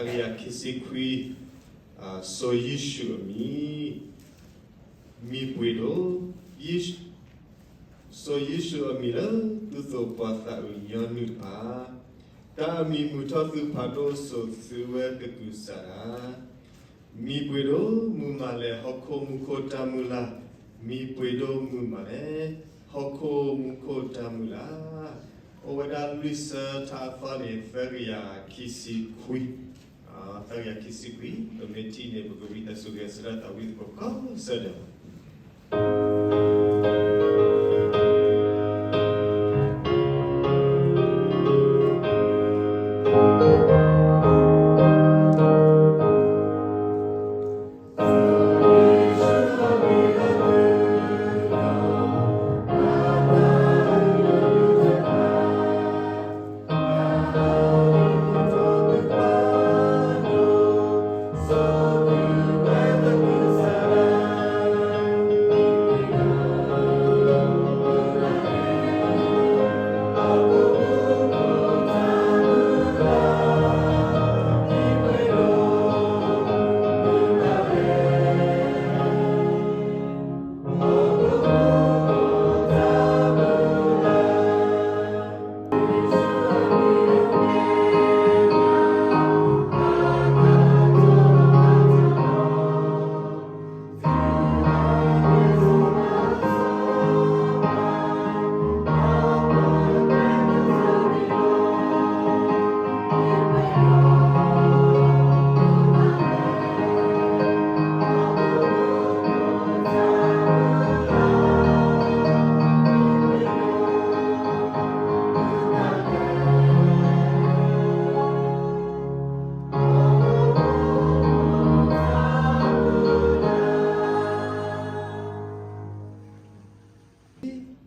Taria Kisikui so Yishu mi puedo Yish so Yishu Amila Tuzo Pata Yonupa Ta mi mutatu pado so Suwe de Gusara mi puedo mumale hoko mukota mula mi puedo mumale hoko mukota mula Owada Luisa Tafale Feria Kisikui Feria Kisikui the Metine Bugavita Sugasrata with Boko Sada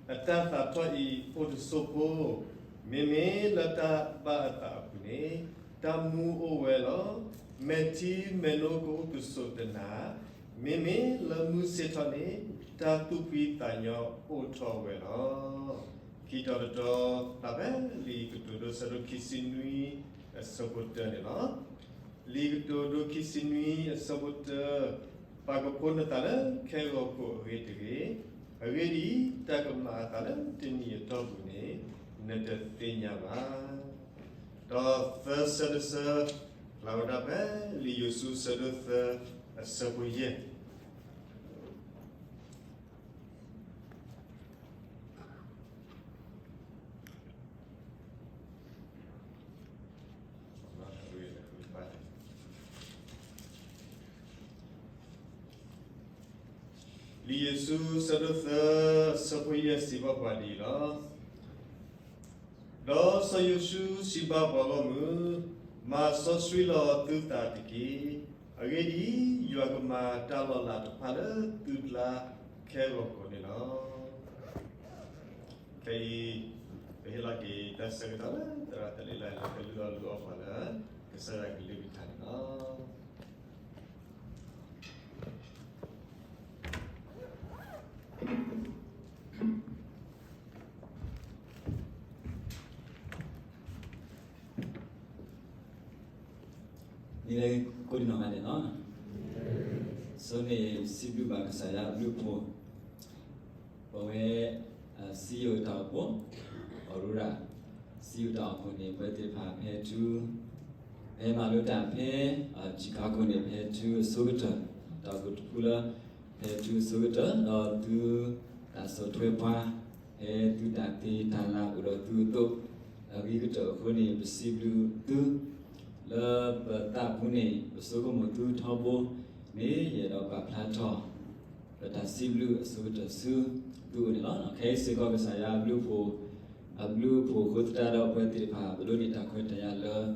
Atata toi Otosopo Meme Lata Bata Pune Tamu Owelo Meti Melogo to Sotana Meme Lamu Setane Tatupi Tanyo Otowelo Kitodo Tabe Ligudo Sado Kisinui a Sobotanilla Ligudo Kisinui a Sobota Pagopona Keroko Retige Already, Takama Talam, Tini Tobune, Netathiniama. The first seducer, Laudabe, Liusu seducer, a Sabuye. Liusu seducer, Sabuye Siva Padilla. Do Sayushu Siba Balamu, Ma Soswila Tutatiki, already Yuagama Talala Pada, Tutla Kerokonino. Kay Hilaki, that's a Gatala, Ratalila, Kalula Lofana, Kasarak Libitana. Nilai kau di nama dia, no? So ni sibu bang saya lupa, bahawa CEO tahu pun, Aurora CEO tahu pun ni berarti faham tu, malu dah Chicago ni tu Sogota tahu tu pula tu Sogota, tu so tu apa, tu dati tanah udah tu lagi kita pun ni sibu tu. Le bata pune besoko motu thabo ne ye do ka plato bata siblu so to su tu ne la khe se ko ka sa ya blue po khota do pati pha blo ni ta khwe ta ya le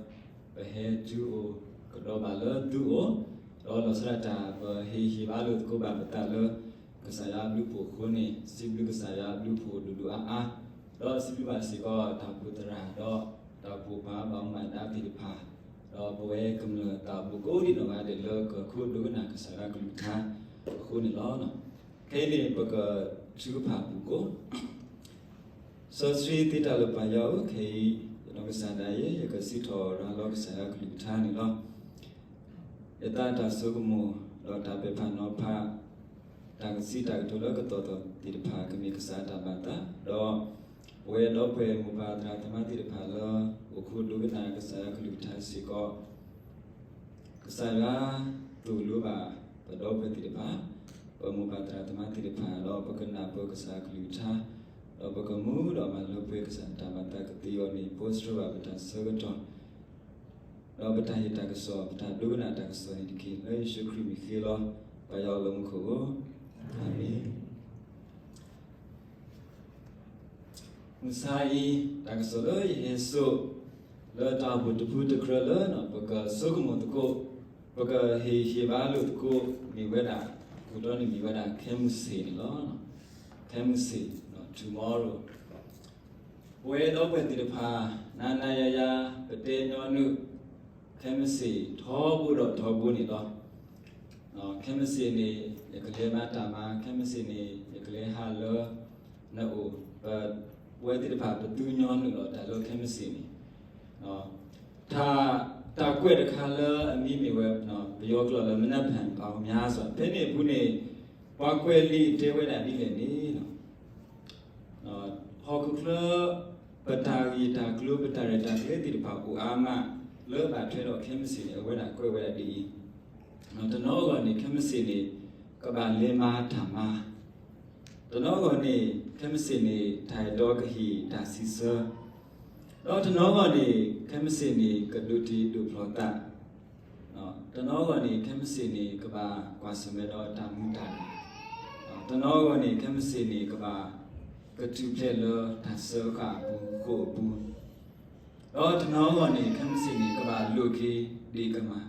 be he tu o ko do ba le tu o do lo sra ta he ba lo ko ba bata le ka sa ya blue po ko ne siblu ka sa ya blue po du a do siblu ba se ko ta pu tra do ta pu ba ba ma da ti pha Boe kumla ta buko di no ade le ko khudu na ka sara kul kha khuni lo no kele baka chu pha buko so sri tita le pa yo ke no ka sa da ye ka si tho ra lo ka sara kul kha ni lo ယတတာသုကမောလောတာပေဖာနောဖာတာကစီတာတိုလကတောတောတိဖာကမိကစားတာဘာတာတော့ဝေတော့ပေမူပါဒရာသမတိဖာလောအခုလူကနာကစားကလူထားစီကောကစားရာတူလူပါဘတော့ပေတိဖာပမူပါဒရာသမတိဖာလောပကနာပကစားကလူထားတော့ပကမူတော့မလောပေကစားတာဘာတာကတိယောနီပိုစထဘာပတာဆဂတောတော့ပတာဟိတကဆောပတာဒုကနာတကဆောနိကိလေရှုခရိမိခေလောပယောလုံးကိုအာမင်မဆိုင်တကဆောလောယေဆုလောတာဘုဒ္ဓဘုဒ္ဓခရလနော်ပကဆုကမတကိုပကဟေဟေဘာလုတကိုမိဝဒကုတော်နိမိဝဒခဲမှုစေလောခဲမှုစေနော် tomorrow ဝေတော့ပဲတိတဖာနာနာယယပတေညောနုခဲမှုစေထောဘူးတော့ထောဘူးနေတော့ခဲမစီနေရကလေးမတာမခဲမစီနေရကလေးဟာလောနို့ဘဝဲတိတဖာပတူညောနုတော့ဒါလောခဲမစီနေတာကွဲ့တခါလောအမိမိဝဲဘယောကလောမနက်ဖန်ပေါင်းများဆိုဖဲနေဘူးနေပွားကွဲလိတေဝဲတာဒီလေနေဟောကုကလပတာဂီတာကလုပတာရတာကလေးတိတဖာကိုအာမလောပါထွဲတော့ခဲမစီနေဝဲတာကွဲ့ဝဲတာဒီတနောကနေခမစီနေကဘာလေမာဓမ္မာတနောကနေခမစီနေထိုင်တော့ကဟိဒါစီစတော့တနောကနေခမစီနေကဒုတိဒုဖလောတာတနောကနေခမစီနေကဘာကွာစမေတော့တာမူတာတနောကနေခမစီနေကဘာကတူဖလေလောဒါဆောကဘူးကိုဘူးတော့တနောကနေခမစီနေကဘာလူခေဒီကမာ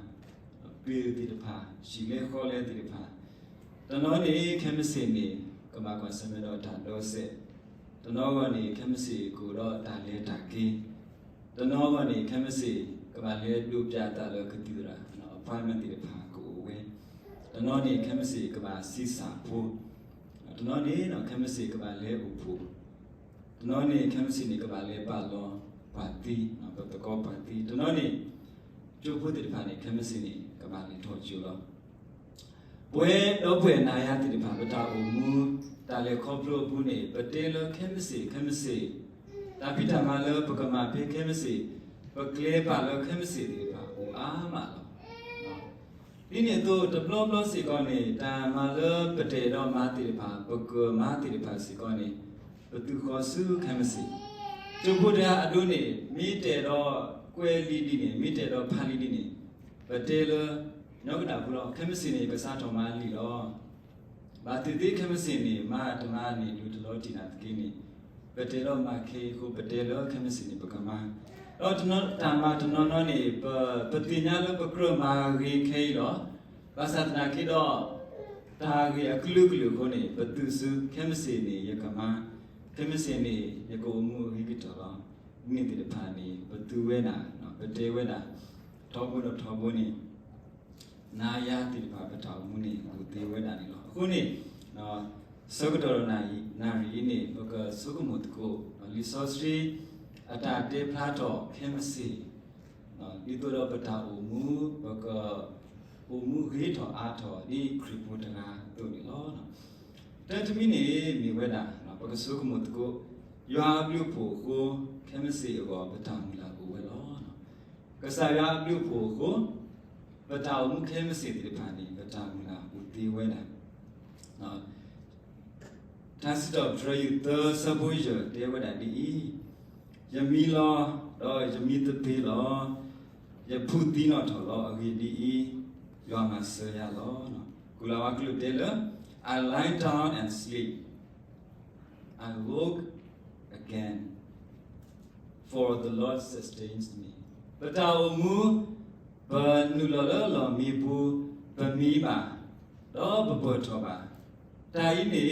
ပေတိတဖာရှိလေခေါ်လေတိတဖာတနောနေခမစီနေကမကွန်စမေတော့တာတော့စေတနောကနေခမစီကိုတော့တာလေတာကေတနောကနေခမစီကမလေလူပြတာလောကတိရာနော်ဖိုင်မတိတဖာကိုဝဲတနောနေခမစီကမစီစာဖို့တနောနေနော်ခမစီကမလေဥဖို့တနောနေခမစီနေကမလေပါလောပါတိနော်ပတကောပါတိတနောနေကျုပ်ဖို့တိတဖာနေခမစီနေကဘာလေးထောကျူလောဘွေတော့ဘွေနာယတိဖာပတာအမူတာလေခေါပလိုဘူးနေပတေလခဲမစီတာပိတာမလောပကမာဖေခဲမစီပကလေပါလောခဲမစီတိဖာဟူအာမလောဒီနေ့တော့ဒပလောပလောစီကောနေတာမလောပတေတော့မာတိဖာပကမာတိဖာစီကောနေပတူခေါ်စုခဲမစီကျုပ်ဘုရားအတုနေမိတေတော့ကွဲလီဒီနေမိတေတော့ဖာလီဒီနေပတေလနောက်ကတာဘူးတော့ခမစင်းနေကစားတော်မလီတော့ဘာတိတိခမစင်းနေမာတမနေလူတလို့တီနာတကိနေပတေလမခေခုပတေလခမစင်းနေပကမာတော့တနောတာမတနောနောနေပတိညာလပကရမာဂေခေတော့ဘာသာတနာခေတော့တာဂေအကလုကလုခုနေပတုစုခမစင်းနေယကမာခမစင်းနေယကိုမှုဟိကိတော်နိတိတဖာနေပတုဝဲနာနော်ပတေဝဲနာထောဘူးတော့ထောဘူးနေနာယတိဘာပထောမှုနေကိုတေဝဲတာနေလို့အခုနေနော်သုကတော်နာရီနေဘကသုကမုတ်ကိုလီဆောစရီအတာတေဖလာတော့ခဲမစီနော်ဒီတော့ပထောမှုဘကအိုမှုခေထောအားထောဒီခရိပုတနာတို့နေလို့နော်တတမီနေမိဝဲတာနော်ဘကသုကမုတ်ကိုရွာပြုဖို့ကိုခဲမစီရောပထောမှုလာကိုဝဲလို့နော်ကစားရပြုဖို့ကိုပတာမှုခဲမစီတိဖာနေပတာမူလာဦးတီဝဲတာနော်တတ်စတော့ဒရယူသစဘွေရတေဝဒဒီယမီလောတော့ယမီတတိလောယဖူတီနော်ထော်လောအဂီဒီယောမဆရလောနော်ကုလာဝကလုတေလ I lie down and sleep I woke again for the Lord sustains me ပတာမူဘနုလောမီဘူးဗမီပါတော့ဘဘထောပါတိုင်နေ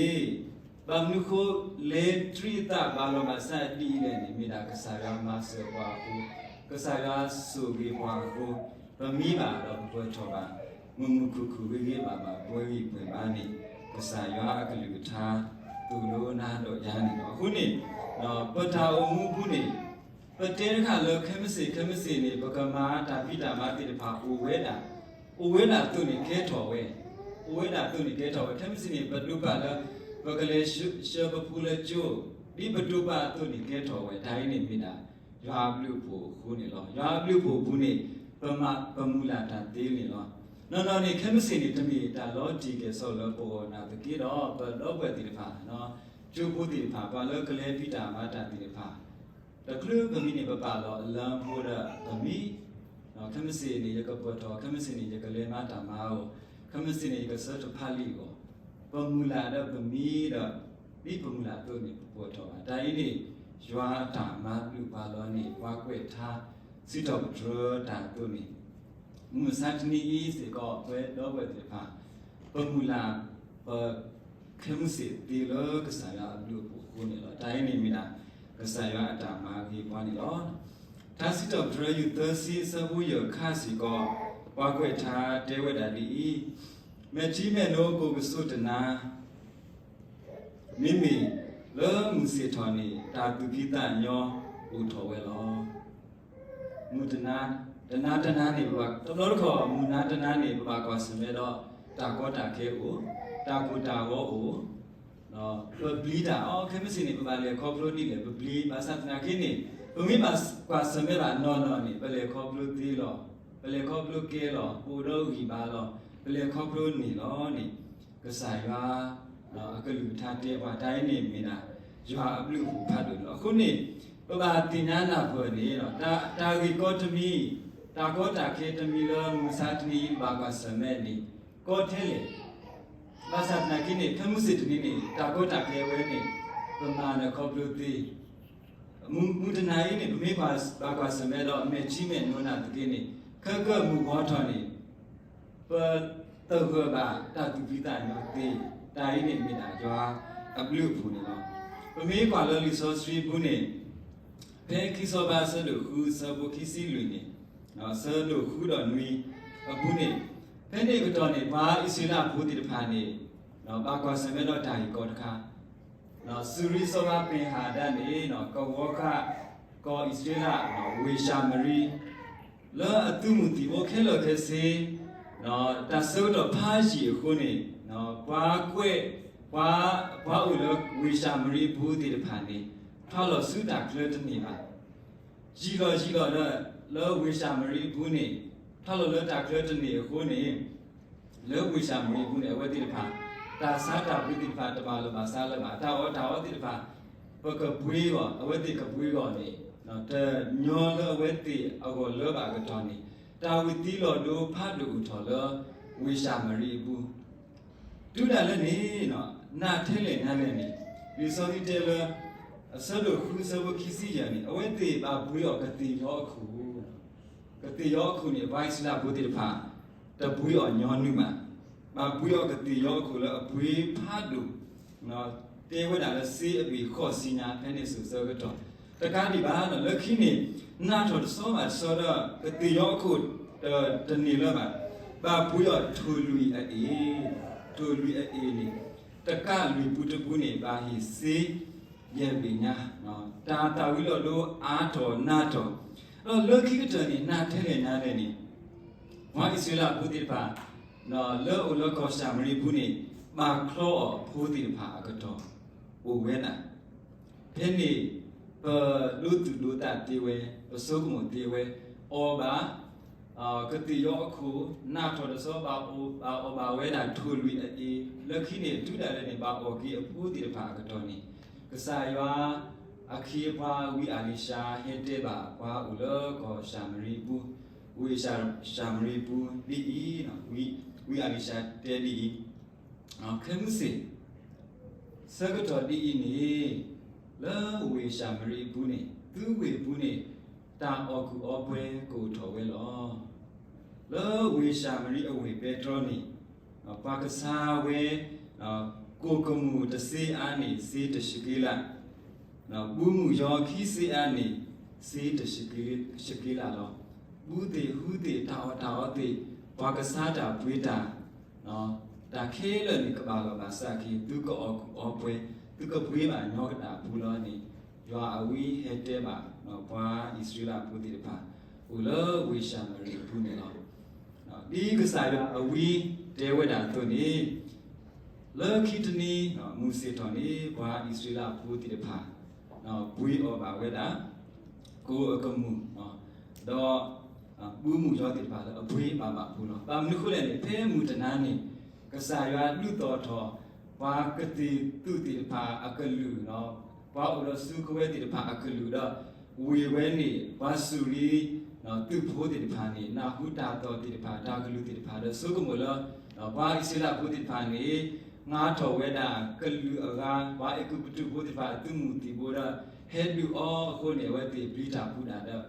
ဗမနုခိုလေထရီတာဘာလောမဆာတီလေနေမိတာကစားရမဆောပါဘူးကစားရဆိုပြီးပါဘူးဗမီပါတော့ဘဘထောပါမမခုခုဝေးပါပါပွဲပြီးပွင့်ပါနေကစားရအကလူထားသူလိုနာတော့ရနေတော့ခုနေတော့ပတာအမှုဘူးနေပတေခါလောခမစီနေပကမာတာပိတာမတိတဖာဦးဝဲတာ ဝဲတာသူနေခဲထော်ဝဲဝဲတာသူနေခဲထော်ဝဲခမစနေဘဒုပါလာဘကလေးရှေဘပူလချိုဒီဘဒုပါသူနေခဲထော်ဝဲဒိုင်းနေမိတာရွာဘလူဖို့ခုနေလောရွာဘလူဖို့ဘူးနေပမူလာတာသေးနေလောနော်နေခမစနေတမီတာလောဒီကေဆောလောပေါ်နာတကေတော့ဘလောဘွယ်တိဖာနော်ကျိုးဖို့တိဖာဘာလောကလေးပိတာမာတာတိဖာတကလူကမီနေပပလောအလံဖို့ရကမီနော်ခမစနေရကပေါ်တော့ခမစနေရကလေးမာတာမာကိုခမစနေရကဆောတဖာလီကိုပမူလာတော့ပမီတော့ဒီပမူလာတို့နေပေါ်တော့ဒါရင်းနေရွာတာမာလူပါလောနေဝါကွက်ထားစစ်တော့ဒရတာတို့နေမစတ်နီစေကောဝဲတော့ဝဲတိဖာပမူလာပခမစတီလောကစားရလူကိုခုနေလောတိုင်းနေမိလားကစားရအတာမာကြီးပွားနေလောဒါစစ်တော့ဒရယူသစီစဘူးရခါစီကောဝါကွက်ထားတဲဝဲတာဒီမေချီမေနိုကိုကစုတနာမိမိလောမူစီထော်နေတာတူခိတညောဦးထော်ဝဲလောမူတနာတနာနေဘတော်တော်ခေါ်မူနာတနာနေဘကွာစမဲတော့တာကောတာခဲကိုတာကိုတာဝောကိုနော်ပလီတာအော်ခဲမစင်းနေပလေခေါပလိုနီလေပလီဘာသနာခင်းနေဘုံမိပါကွာစမဲပါနော်နေပလေခေါပလိုတီလောပလေခေါပလိုကဲလောပူတော့ဟီပါလောပလေခေါပလိုနီလောနေကစားရွာနော်အကလူထားတဲ့ဘာတိုင်းနေမိနာရွာအပလူဖတ်လို့အခုနေပပတင်ညာနာဖို့နေတော့တာဂီကောတမီတာကောတာခေတမီလောမူစာတနီဘာကစမဲနီကောထဲလေဘာသာနာကိနေခမှုစစ်တနီနေတာကောတာခေဝဲနေပမာနခေါပလူတီမူတနာယီနေဘမေပါဘာကစမဲတော့အမေချိမဲနောနာတကိနေခကမူဘောထောနေပတောကဘာတာတူပိတာနောတေတာယီနေမိတာရွာအပလူဖူနေတော့ဘမေကွာလောလီဆိုစရီဘူးနေဘဲခိစောဘာဆလူခုစဘခိစီလူနေနော်ဆလူခုတော့နွီအခုနေဘဲနေကတော့နေဘာအစ္စလာဘူးတိတဖာနေနော်ဘာကွာစမဲတော့တာဟီကောတခါနော်စူရီစောဘာပင်ဟာဒန်နေနော်ကောဝခကောအစ္စလာနော်ဝေရှာမရီလောအတုမူတီโอเคလောကစေနော်တဆုတော့ဖားရှိခုနေနော်ဘွားကွဲ့ဘွားဦးလောဝေရှာမရီဘူးတိတဖာနေထောက်လို့စုတာကလတ်နေပါကြီးတော့လောဝေရှာမရီဘူးနေထောက်လို့လောတာကလတ်နေခုနေလောဝေရှာမရီဘူးနေဝဲတိတဖာတာစားတာဝိတိတဖာတပါလောပါစားလောပါတာဝတိတဖာပကပွေးရောအဝဲတိကပွေးရောနေနော်တညောလောဝဲတိအကောလောပါကတော့နေတာဝိတိလောဒိုဖတ်လူထော်လောဝေရှာမရီဘူးတူလာလည်းနေနော်နာထဲလေနာလည်းနေဒီစောဒီတဲလောအစလို့ခုစဘခိစီယာနေအဝဲတိပါပွေးရောကတိရောခုနေဘိုင်းစလာဘူးတိတဖာတပွေးရောညောနုမှာမပွေးရောကတိရောခုလောအပွေးဖတ်လူနော်တဲဝဲတာလည်းစေးအပီခော့စီညာဖဲနေစုစောကတော့တကားဒီဘာနော်လက်ခိနေနာတော်စောမှာစောတော့ကတိရောခုတနေလောမှာဘာပွေးရောထူလူအေးနေတကားလူပုတပုနေဘာဟိစေးရဲ့ပညာနော်တာဝီလို့အားတော်နာတော်လောခိကတနေနာထဲလေနာလေနေဝါအစ္စလာဘူးတိပါနော်လောကောရှာမရီဘူးနေမာခလောဘူးတိပါအကတော့ဝဝဲနာဖဲနေလူတာတေဝဲပစုကမတေဝဲအောဘာကတိရောခုနာတော်သောဘာဝဲတာထူလူအေးလက်ခိနေတူတယ်နေဘာအော်ကီအပူတိပါအကတော့နေကစားရွာအခီပွားဝီအာလီရှာဟေတေဘာပွားဦးလောကောရှာမရီဘူးဝီရှာမရီဘူးဒီနော်ဝီအာလီရှာတဲဒီခဲမှုစီစကတော်ဒီနေလောဝီရှာမရီဘူးနေသူဝီဘူးနေတာအော်ကူအော်ပွဲကိုထော်ဝဲလောဝီရှာမရီအဝေပက်ထရိုနီပါကစားဝဲကိုကမှုတစေးအားနေစေးတရှိကေလာနော်ဘူးမှုရောခီးစေးအားနေစေးတရှိကေလာတော့ဘူးတေဟူတေတာတေဘာကစားတာပွေးတာနော်တာခဲလနေကဘာစခီသူကအောပွဲသူကပွေးပါညောတာဘူးလောနေရွာအဝီဟဲတဲပါနော်ဘာဣသရေလဘူးတေပါဦးလောဝေရှာမရီဘူးနေတော့ ဒီကစားရအဝီတဲဝဒတုန်နီလော်ခိတနီမူစေတော်နီဘွာဣစရာပူတိဖာဘွီအောဘာဝဒကိုအကမှုတော့ဘူးမှုရောတိဖာအဘွေးပါပါဘူးနော်ပါမနုခုလည်းဖဲမှုတနာနီကစားရလူတော်တော်ဘာကတိသူတိဖာအကလူနော်ဘာဥရစုခွဲတိဖာအကလူတော့ဝေဝဲနေဘာစုလီနော်သူဖို့တိဖာနေနာဟုတာတော်တိဖာတာကလူတိဖာတော့စုကမလောဘာဣစရာပူတိဖာနေငါတော်ဝဲတာကလူအကားဘာအကုပတုဖို့တိဖာသူမှုတိဘောရဟဲလူအောခုနေဝဲတိပရိတာပူတာတော့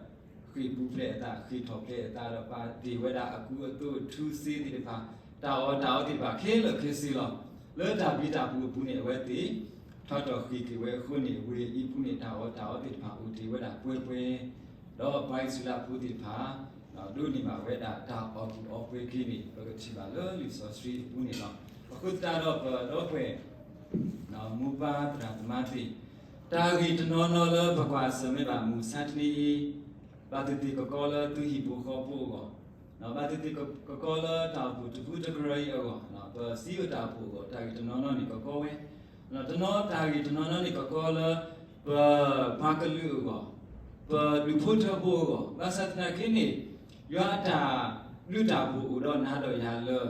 ခိပူဖလက်တာခိထော်ဖလက်တာတော့ပါဒီဝဲတာအကူအတူထူးစီတိဖာတာအောတိဖာခဲလခဲစီလောလောတာပရိတာပူပူနေဝဲတိထောက်တော်ခိကေဝဲခုနေဝေဤပူနေတာအောတိဖာဦးဒီဝဲတာပွဲပွဲတော့ဘိုင်စလာပူတိဖာတို့နေမှာဝဲတာတာအော်အော်ပွဲခိနေပကတိပါလောလီဆိုစထရီပူနေတော့အခုတာတော့ပွဲမူပါတရာမတိတာဂီတနောနောလဘကွာစမေပါမူစတ်နီဘာတိကကောလသူဟိဘူခောပူကောဘာတိကကောလတာဘူတဘူတဂရိယောဘာစီယတာပူကောတာဂီတနောနောနိကကောဝဲတနောတာဂီတနောနောနိကကောလဘာကလူကောဘာလူဖုထဘူကောဘာစတ်နာခိနိယောတာလူတာဘူတော့နာတော့ရလော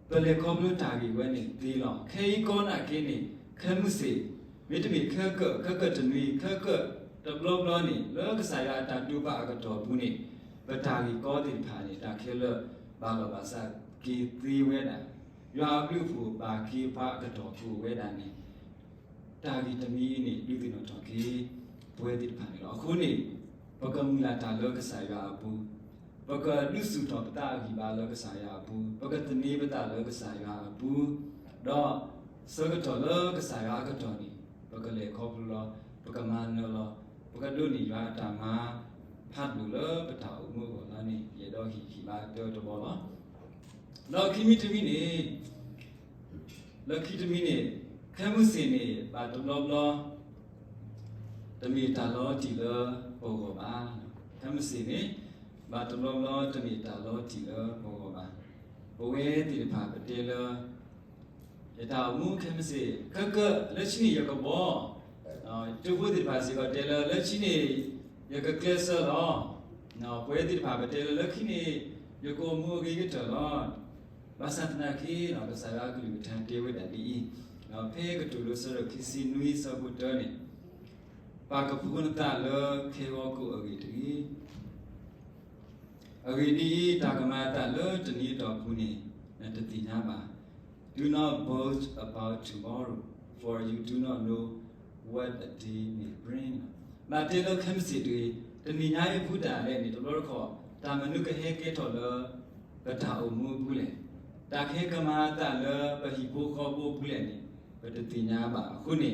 ပလေကောဘလူတာဂီဝဲနေဒီလောခေကောနာခိနိခဲမှုစီမိတမီခကတနွေခကတဘလောဘလောနေလောကစားရတာတူပါအကတော်ဘူးနေပတာဂီကောတိဖာနေတာခဲလဘာလဘာစာကီသီဝဲတာရွာပြုဖူပါကီပါအကတော်ဖူဝဲတာနေတာဂီတမီနေလူတိနော်တော်ကီပွဲတိဖာနေတော့အခုနေပကမူလာတာလောကစားရဘူးပကလူစုတော်ပတာဂီပါလောကစားရဘူးပကတနေပတာလောကစားရဘူးတော့စကတော်လောကစားရအကတော်နေပကလေခေါပလူလောပကမန်နောလောပကဒုနိယာတာမဖတ်လူလောပတာဥမှုကိုလာနေရေတော့ဟီပါပြောတော့ဘောလောလောခိမိတမိနေလောခိတမိနေခဲမှုစင်နေပါတလောဘလောတမီတာလောတီလောဘောကောပါခဲမှုစင်နေပါတလောဘလောတမီတာလောတီလောဘောကောပါဘဝဲတိဖာပတေလောယတာမှုခဲမှုစင်ခကလက်ရှိရကဘောတူဖို့ဒီပါစီကတဲလလက်ချင်းနေရကကလဆလောနော်ပွဲဒီပါပဲတဲလလက်ခိနေရကိုမူဂီကတလောဘာစတနာခီနော်ကစားရကလူထန်တေဝဒဒီနော်ဖေကတူလို့ဆိုရခီစီနွီစဘုတနေပါကဖုန်တာလခေဝကိုအဂီတီတာကမာတာလတနီတော်ခုနေတတိနာပါ Do not boast about tomorrow for you do not know what a day may bring မာတေလခမ်စီတွေတဏိညာယဘုဒ္ဓလည်းနေတော်တော်ခေါ်တာမနုကဟေကေတော်လပတာအမှုဘူးလေတာခေကမာတာလပဟိဘုခောဘုဘူးလေနေပတတိညာပါအခုနေ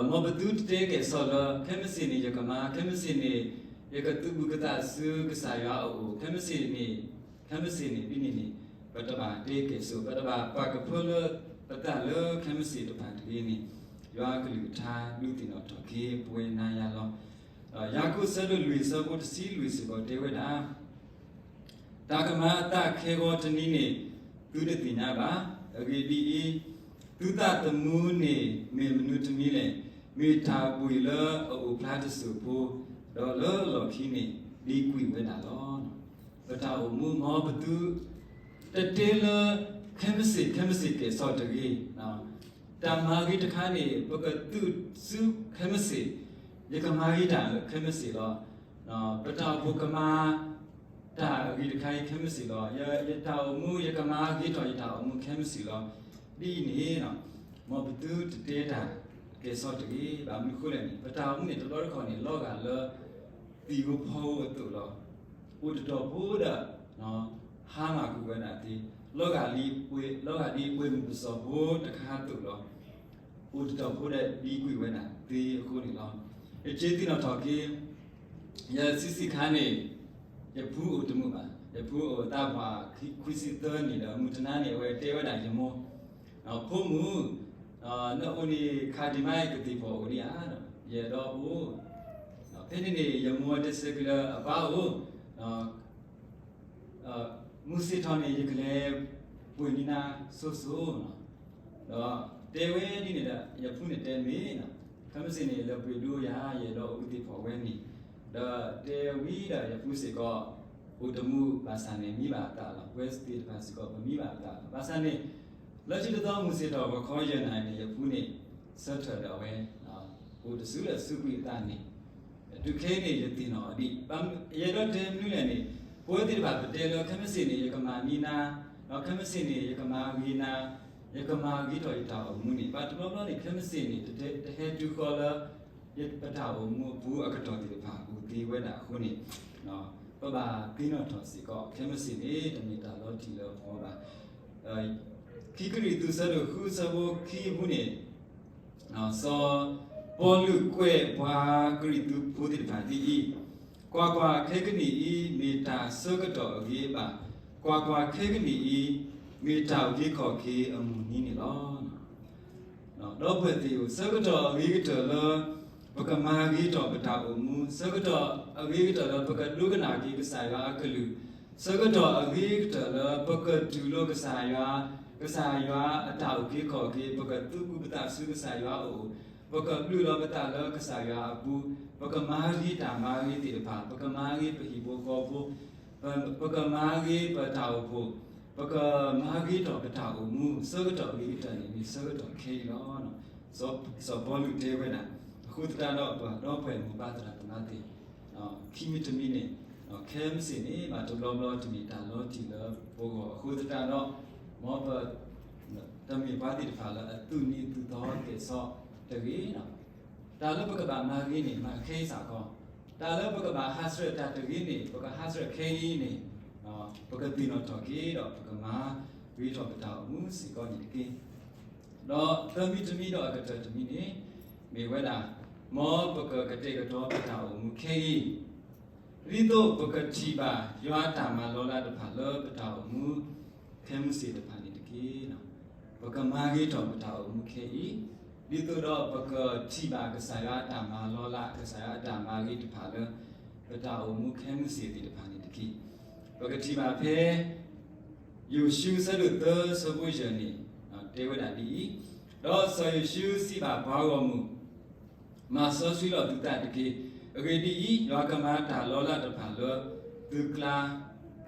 မောဘတုတေကေဆောလခမ်စီနေယကမာခမ်စီနေယကတုဘုကတာစုကဆာယာအိုခမ်စီနေပိနေနေပတဘာတေကေဆုပတဘာပကဖလပတလခမ်စီတပါတေနေရွာကလူထားလူတင်တော်တော်ကေပွဲနာရလောယာကုဆလလူစဘုတစီလူစဘတေဝဒာတာကမအတခေကောတနီနေသူတတိနာပါအဂေဒီသူတတမှုနေမေမနုတမီလေမေတာပွေလအိုဖလာတစုဖို့ဒေါ်လောခိနေဒီကွေဝဒလောပတာအမှုမောဘတုတတေလခမစီကေစောတကြီးနော်တာမာဂိတခါနေပကတုစုခမစီယကမာဂိတာခမစီလောနော်ပတာဘုကမာတာဂိတခါခမစီလောယတာအမှုယကမာဂိတော်ယတာအမှုခမစီလောဒီနေနော်မောဘတုတတေတာကေစောတကြီးဘာမခုလဲပတာအမှုနေတော်ခေါ်နေလောကလောတီကိုဖောတုလောဥတတော်ဘုဒ္ဓနော်ဟာငါကူဝနာတိလောကလီပွေမှုပစောဘုတခါတုလောဥတတော်ဘုတဲ့ဒီကွေဝနာဒီအခုနေလောအကျေတိနော်တော်ကေရစီခါနေရဖူးဥတမှုပါရဖူးဥတာပါခွစီတနေတော့မူတနာနေဝဲတေဝဒရမောနော်ဖုံမှုနော်ဦးနေခါဒီမိုက်ကတိပေါ်ဦးရနော်ရတော့ဘူးနော်ဖင်းနေရမောတစကလအပါဦးနော် မူစီထောင်းနေရကလေးပွင့်နေတာဆိုဆိုနော်တော့တေဝဲဒီနေတာရဖုန်တဲ့မေးနော်ကမစင်းနေလပွေလို့ရရတော့ဥတိဖို့ဝဲနေတော့တေဝီတာရဖုစီကဥဒမှုဘာသာနေမိပါတာလား West State ဘာစီကမိပါတာဘာသာနေလက်ရှိတော့မူစီတော်ကိုခေါ်ရနိုင်နေရဖုန်နေဆက်ထွက်တော့ဝဲနော်ဟိုတဆူလက်စုပိတာနေဒုခဲနေရတင်တော့ဒီရတော့တဲမြူးလည်းနေပွဲတိဘာတဲလောကမစင်းနေရကမာမီနာနော်ကမစင်းနေရကမာဝီနာရကမာဂီတော်ရတာအမှုနေဘာတော်တော်နေကမစင်းနေတဟဲတူခေါ်လာရပတာအမှုဘူးအကတော်တိဘာဘူးဒီဝဲတာခုနေနော်ပပကိနောတော်စီကကမစင်းနေတမီတာလောတီလောဟောပါခိကရီသူစရခုစဘခိမှုနေနော်စောပေါ်လူကွဲဘွာဂရီတူဖူဒီပါတီကွာကွာခေကနီဤမေတာစကတော်အကြီးပါကွာကွာခေကနီဤမေတာအကြီးခေါ်ခေအမှုနီးနေလောနော်တော့ဘယ်တီကိုစကတော်အကြီးတော်လောပကမာကြီးတော်ပတာအမှုစကတော်အကြီးတော်လောပကလူကနာကြီးကစားရကလူစကတော်အကြီးတော်လောပကဒူလောကစားရကစားရအတာအကြီးခေါ်ခေပကတူကုပတာစုကစားရအိုပကလူလောပတာလောကစားရအပူပကမာရီတာမာရီတိပါပကမာရီပဟိဘောကောဘောပကမာရီပတာဝဘောပကမာရီတော်ပတာဝမူစကတော်ရီတန်နီစကတော်ခေလောနော်စောဘောလူတေဝနာအခုတန်တော့တော့ဖွယ်မူပါတရာပနာတိနော်ခိမီတမီနေနော်ခဲမစင်းနေမတလောလောတမီတာလောတီလောဘောအခုတန်တော့မောပတမီပါတိဖာလာသူနီသူတော်တေဆောတဝေနော်တာလပကဘာမာဂီနေမာခေစာကောတာလပကဘာဟာစရတာတဂီနေပကဟာစရခေနေနော်ပကတိနောတော်ကေတော့ပကမာဝီတော်ပတာမှုစီကောညကေတော့တမီတမီတော့အကတတမီနေမေဝဲတာမောပကကတေကတော့ပတာမှုခေရီတော့ပကတိပါယောတာမလောလာတဖာလောပတာမှုခေမှုစီတဖာနေတကေနော်ပကမာဂီတော်ပတာမှုခေဒီတော့ပကတိပါကစားရတာမလောလာကစားရတာမာဂိတဖာလပတာအမှုခဲမှုစီတိတဖာနေတခိပကတိပါဖဲယူရှုစရုတစပုဇနီတေဝဒတိတော့ဆယရှုစီပါဘာဝမှုမဆောဆွီလောတုတတကိအဂေတိယောကမတာလောလာတဖာလောဒုကလာ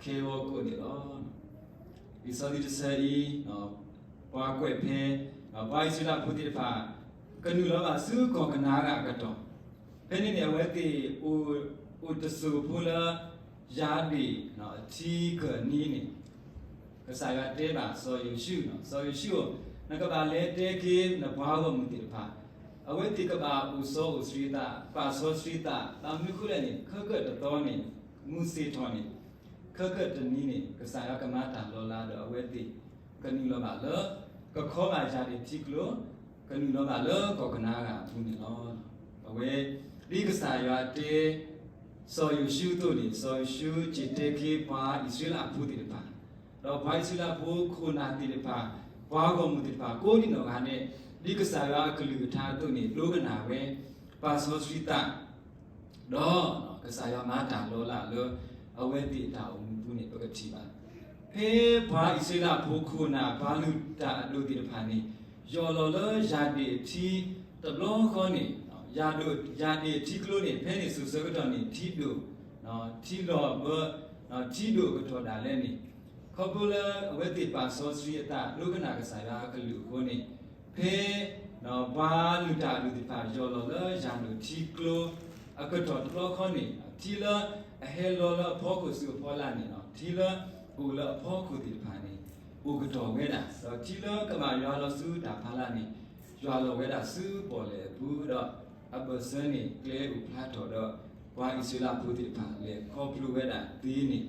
ခေဝကိုနေတော့ဒီစောဒီတဆရီနော်ပွားကွက်ဖဲဘာイスラพุတိဖာကနုလောပါစုကောကနာကကတော့ဖဲနေနေဝဲတိဥတဆုဖူလာယာဒီနော်အတီကနီးနေကစားရတဲပါစောယူရှုနော်စောယူရှုနကပါလေတဲကေနဘာဝမတိဖာအဝဲတိကပါဥစောဥစရိတာပါစောစရိတာတမ်မြခုလည်းနေခကတ်တော်နေမူစီထောနေခကတ်တနီးနေကစားရကမတာလောလာတော့အဝဲတိကနုလောပါလောကခေါ်ပါကြတဲ့တိကလို့ကနုလောကလောကောကနာကဘူးနေလောအဝဲဒီကစားရတဲ့စောယူရှုတို့နေစောယူရှုจิตတေခေပါဣစရာဘူးတိပါတော့ဘာဣစရာဘူးခုနာတိပါဘွားကောမှုတိပါကိုဒီနောကနဲ့ဒီကစားရကလူထားတို့နေလောကနာပဲပါစောစရိတတော့ကစားရမာတာလောလာလောအဝဲတိတာဘူးနေပကတိပါဖေဘာဣစေလာဘုခုနာဘာလူတာလူတိဖာနေယောလောလယာတိတီတလောခေါနေယာတို့ယာတိတီကလိုနေဖဲနေစုစကတော်နေတီတို့နော်တီလောဘနော်တီတို့ကတော်တာလဲနေခေါပူလာအဝဲတိပါစောစရိယတာလူကနာကစားရာကလူခေါနေဖေနော်ဘာလူတာလူတိဖာယောလောလယာတို့တီကလိုအကတော်တလောခေါနေတီလာအဟဲလောလဘောကုစုဖောလာနေနော်တီလာဘူလအဖို့ခုတိဖာနေဥကတော်ဝဲတာဆိုတီလကမာရွာလစုတာဖလာနေရွာလဝဲတာစုပေါ်လေဘူးတော့အပစနေကလေဥဖလာတော်တော့ဝိုင်းစလာဘူးတိဖာလေခေါပလူဝဲတာတီးနေ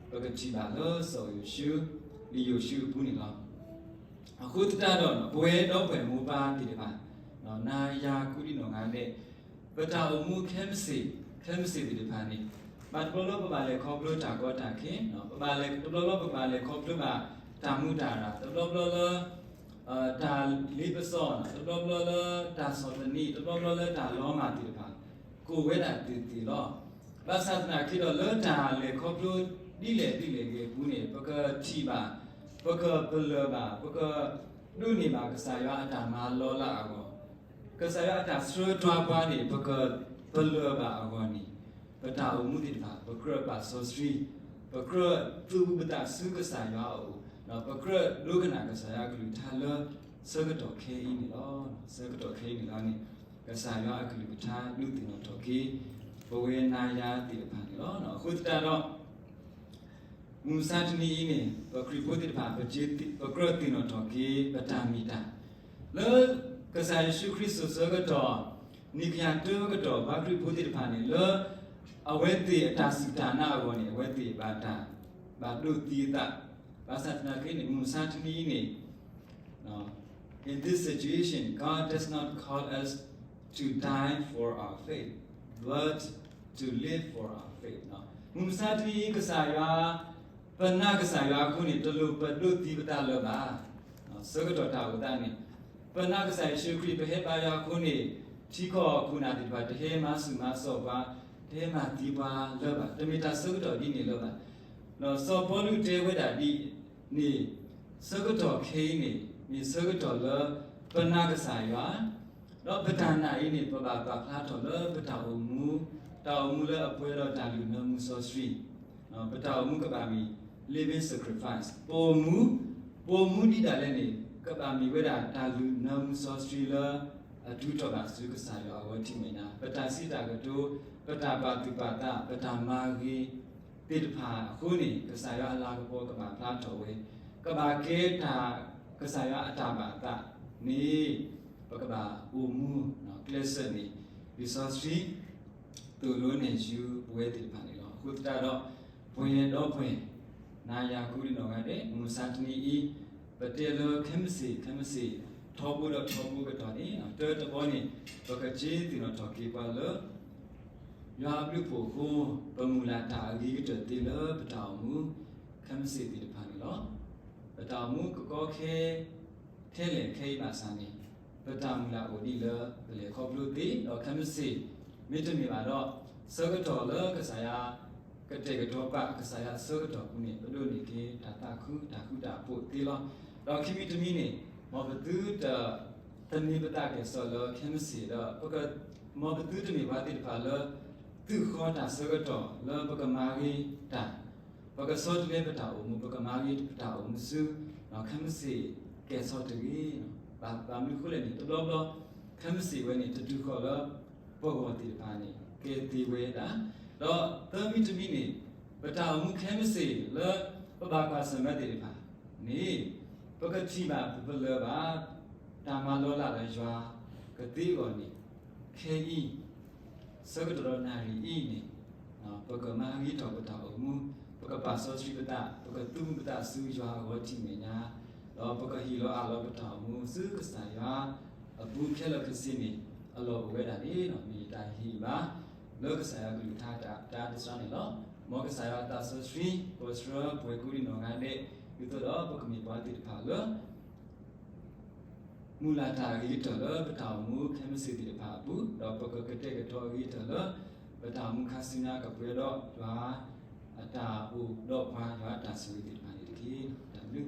ပကတိပါလို့ဆိုယူရှုလီယူရှုဘူးနေတော့အခုတတော့ဘွဲတော့ဘွဲမူပါတိတပါနော်နာယာကုရီနော်ငါနဲ့ပတာအမှုခဲမစီတိတဖာနေဘာပလောပပါလေခေါပလိုတာကောတာခင်နော်ပပါလေပလောပပါလေခေါပလိုပါတာမှုတာရာပလောတာလီပစောပလောတာစောတနီပလောတာလောမာတိတပါကိုဝဲတာတီလောဘာသာနာခိတော့လောတာလေခေါပလို đi lệ cái cú này bậc chi bà bậc bờ bà bậc đu này bà cái sai vào ta mà lo là agò cái sai vào ta sửa trò qua này bậc bờ bà agò này bậc ta ủng đi bà bậc bà so street bậc tu bậc ta sửa cái sai vào nó bậc đu cái nào cái sai vào cái thà lơ sửa cái trò khe này đó sửa cái trò khe này đó này cái sai vào cái thà đu tiền nó trò khe bố về nai ya tiền phản đó nó khuyết ta đó mùng sát ni này và khi bố tiền phản và chết và cơ tiền nó thọ kí và tam mi ta lỡ cái sai sư Christ sơ cái trò ni kia trơ cái trò và khi bố tiền phản này lỡ ở bên tiền ta sự ta na ở này bên tiền bà ta bà đôi tiền ta bà sát na cái này mùng sát ni này nó in this situation God does not call us to die for our faith but to live for our faith. No. Mumsati kasaya, panna kasaya kuni tolu padu ti betalo ba. No, segato ta utani. Panna kasaya shukri behebaya kuni tiko kuna di ba tehe masu maso ba tehe ma ti ba loba. Temita segato di ni loba. No so polu te weda di ni segato ke ni segato lo panna kasaya. No betana ini paba ba plato lo betau mu tao mu le apwe lo ta lu no mu so street no betau mu ka ba mi living sacrifice po mu di da le ni ka ba mi we da ta lu no mu so street lo atu to ba su ka sa yo awo ti me na beta si ta ka to beta ba tu ba ta beta ma gi ti de pha khu ni ka sa yo ala ka po ka ba plato we ka ba ke ta ka sa yo ata ba ta ni Bakaba umu no klesa ni resource tu lo ne ju we ti pa ni lo khutta do phwen do phwen na ya ku ri no ga de mu sat ni I patelo khemsi thobu ka to ni no te to bo ni baka chi ti no to ki pa lo ya blu pho ko pamula ta gi to ti lo pataw mu khemsi ti pa ni lo pataw mu ko khe the le khe ba sa ni Betamula odila beli kopluti atau kamsi mitu ni baru seketor le kesaya ketika doa kesaya seketor punya betul ni ke takku tak putih lah dan kimi tu ni mau betul dah tani betul ke soal kamsi dah pokok mau betul tu ni berarti pada tu kau tak seketor le pokok mari tak pokok soal le betul pokok mari betul musuh dan kamsi ke soal tu ni bà mi khule ni to lo khamsi we ni to du kho lo po ti pa ni ke ti we da lo to mi to mi ni bata mu khamsi lo ba kwa sa ma ti pa ni pa ka ti ba bu lo ba ta ma lo la la ywa ka ti ko ni ke I sa ka to na ri I ni pa ka ma gi to bata mu pa ka pa so sri bata pa ka tu bata su ywa ho ti me nya lo paka hi lo a lo pata mu su ka sa ya abu khe lo khsi ni a lo we da ni no mi ta hi ba lo ka sa ya ku tha ta disra ni lo mo ka sa ya ta so sri postra pwe ku ri no ga de yu to lo paka mi pa ti pha lo mu la ta gi to lo pata mu khe mi si ti pha bu lo paka ka te ka to gi to lo pata mu kha si na ka pwe do wa ata u do pha ya ta su ti pha ni ki ta lu